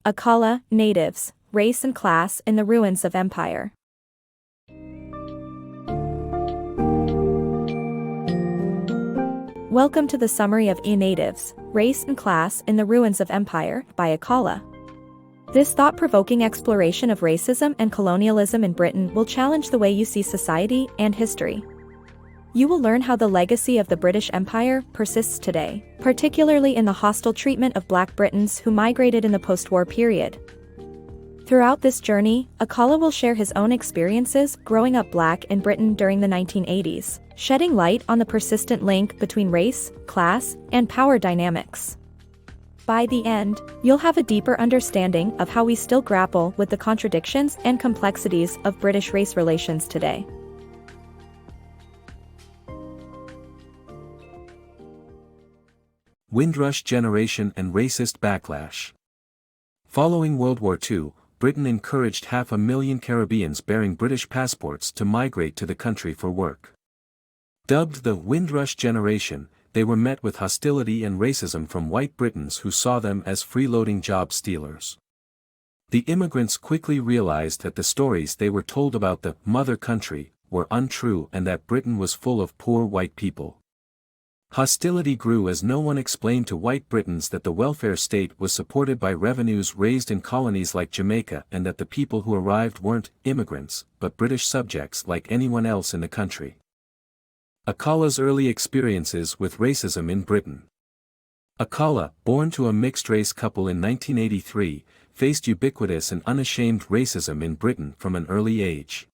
Akala, natives, race and class in the ruins of empire. Welcome to the summary of natives, race and class in the ruins of empire by Akala. This thought-provoking exploration of racism and colonialism in Britain will challenge the way you see society and history. You will learn how the legacy of the British Empire persists today, particularly in the hostile treatment of Black Britons who migrated in the post-war period. Throughout this journey, Akala will share his own experiences growing up Black in Britain during the 1980s, shedding light on the persistent link between race, class, and power dynamics. By the end, you'll have a deeper understanding of how we still grapple with the contradictions and complexities of British race relations today. Windrush generation and racist backlash. Following World War II, Britain encouraged 500,000 Caribbeans bearing British passports to migrate to the country for work. Dubbed the Windrush generation, they were met with hostility and racism from white Britons who saw them as freeloading job stealers. The immigrants quickly realized that the stories they were told about the mother country were untrue and that Britain was full of poor white people. Hostility grew as no one explained to white Britons that the welfare state was supported by revenues raised in colonies like Jamaica and that the people who arrived weren't immigrants, but British subjects like anyone else in the country. Akala's early experiences with racism in Britain. Akala, born to a mixed-race couple in 1983, faced ubiquitous and unashamed racism in Britain from an early age.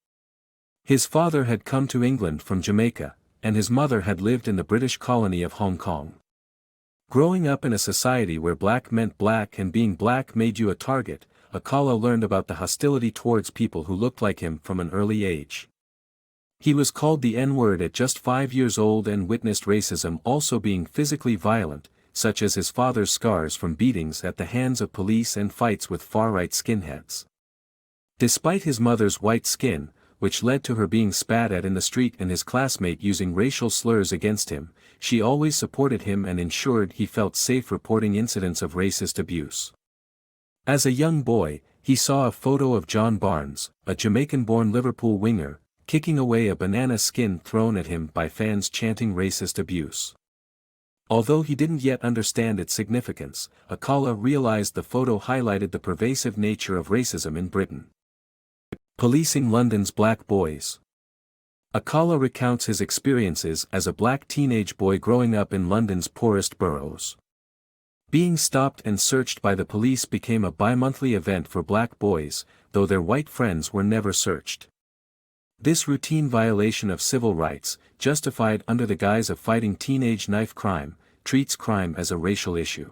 His father had come to England from Jamaica, and his mother had lived in the British colony of Hong Kong. Growing up in a society where black meant black and being black made you a target, Akala learned about the hostility towards people who looked like him from an early age. He was called the N-word at just 5 years old and witnessed racism also being physically violent, such as his father's scars from beatings at the hands of police and fights with far-right skinheads. Despite his mother's white skin, which led to her being spat at in the street and his classmate using racial slurs against him, she always supported him and ensured he felt safe reporting incidents of racist abuse. As a young boy, he saw a photo of John Barnes, a Jamaican-born Liverpool winger, kicking away a banana skin thrown at him by fans chanting racist abuse. Although he didn't yet understand its significance, Akala realized the photo highlighted the pervasive nature of racism in Britain. Policing London's black boys. Akala recounts his experiences as a black teenage boy growing up in London's poorest boroughs. Being stopped and searched by the police became a bi-monthly event for black boys, though their white friends were never searched. This routine violation of civil rights, justified under the guise of fighting teenage knife crime, treats crime as a racial issue.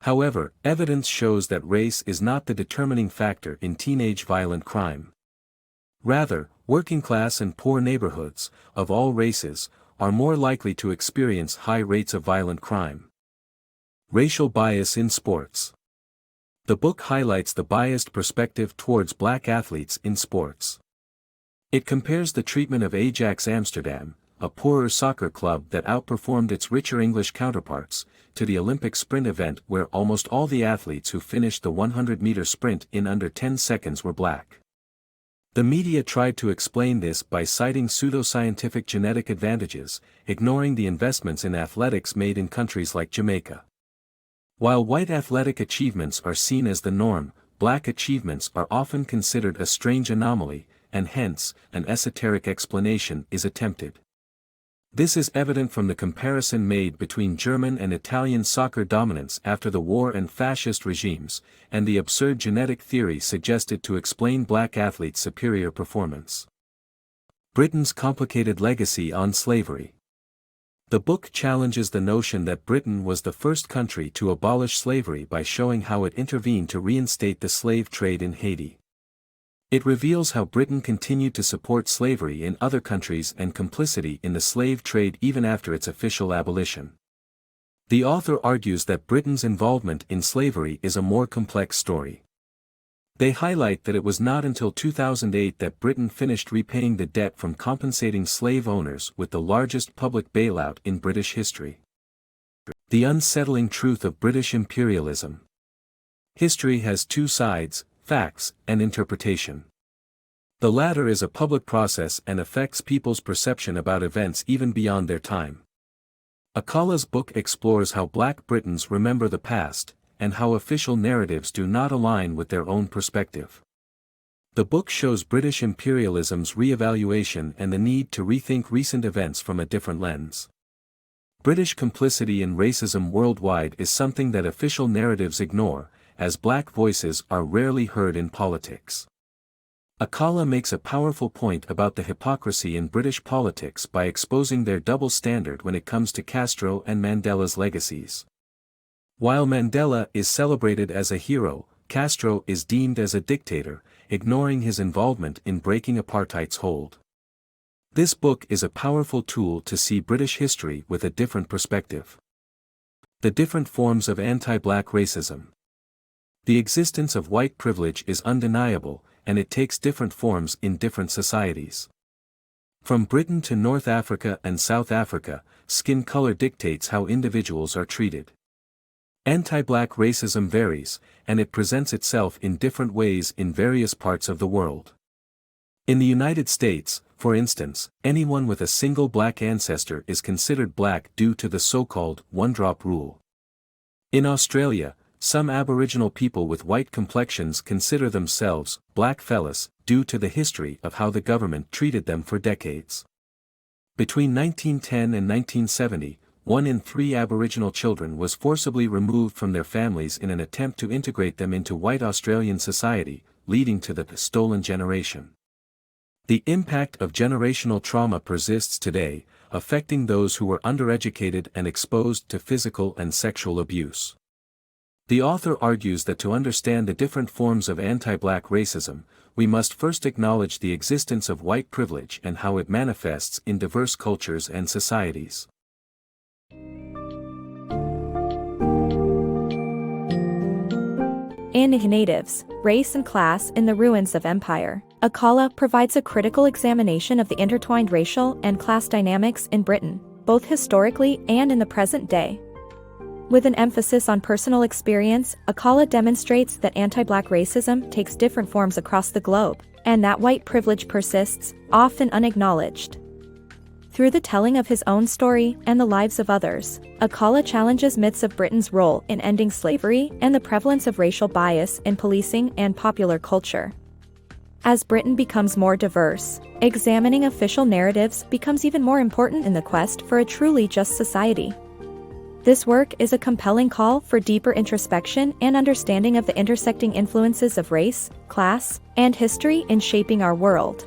However, evidence shows that race is not the determining factor in teenage violent crime. Rather, working-class and poor neighborhoods, of all races, are more likely to experience high rates of violent crime. Racial bias in sports. The book highlights the biased perspective towards black athletes in sports. It compares the treatment of Ajax Amsterdam, a poorer soccer club that outperformed its richer English counterparts, to the Olympic sprint event where almost all the athletes who finished the 100-meter sprint in under 10 seconds were black. The media tried to explain this by citing pseudoscientific genetic advantages, ignoring the investments in athletics made in countries like Jamaica. While white athletic achievements are seen as the norm, black achievements are often considered a strange anomaly, and hence, an esoteric explanation is attempted. This is evident from the comparison made between German and Italian soccer dominance after the war and fascist regimes, and the absurd genetic theory suggested to explain black athletes' superior performance. Britain's complicated legacy on slavery. The book challenges the notion that Britain was the first country to abolish slavery by showing how it intervened to reinstate the slave trade in Haiti. It reveals how Britain continued to support slavery in other countries and complicity in the slave trade even after its official abolition. The author argues that Britain's involvement in slavery is a more complex story. They highlight that it was not until 2008 that Britain finished repaying the debt from compensating slave owners with the largest public bailout in British history. The unsettling truth of British imperialism. History has two sides, facts and interpretation. The latter is a public process and affects people's perception about events even beyond their time. Akala's book explores how Black Britons remember the past, and how official narratives do not align with their own perspective. The book shows British imperialism's re-evaluation and the need to rethink recent events from a different lens. British complicity in racism worldwide is something that official narratives ignore, as Black voices are rarely heard in politics. Akala makes a powerful point about the hypocrisy in British politics by exposing their double standard when it comes to Castro and Mandela's legacies. While Mandela is celebrated as a hero, Castro is deemed as a dictator, ignoring his involvement in breaking apartheid's hold. This book is a powerful tool to see British history with a different perspective. The different forms of anti-Black racism. The existence of white privilege is undeniable, and it takes different forms in different societies. From Britain to North Africa and South Africa, skin color dictates how individuals are treated. Anti-Black racism varies, and it presents itself in different ways in various parts of the world. In the United States, for instance, anyone with a single Black ancestor is considered Black due to the so-called one-drop rule. In Australia, some Aboriginal people with white complexions consider themselves Black fellas due to the history of how the government treated them for decades. Between 1910 and 1970, 1 in 3 Aboriginal children was forcibly removed from their families in an attempt to integrate them into white Australian society, leading to the stolen generation. The impact of generational trauma persists today, affecting those who were undereducated and exposed to physical and sexual abuse. The author argues that to understand the different forms of anti-Black racism, we must first acknowledge the existence of white privilege and how it manifests in diverse cultures and societies. In Natives, Race and Class in the Ruins of Empire, Akala provides a critical examination of the intertwined racial and class dynamics in Britain, both historically and in the present day. With an emphasis on personal experience, Akala demonstrates that anti-Black racism takes different forms across the globe, and that white privilege persists, often unacknowledged. Through the telling of his own story and the lives of others, Akala challenges myths of Britain's role in ending slavery and the prevalence of racial bias in policing and popular culture. As Britain becomes more diverse, examining official narratives becomes even more important in the quest for a truly just society. This work is a compelling call for deeper introspection and understanding of the intersecting influences of race, class, and history in shaping our world.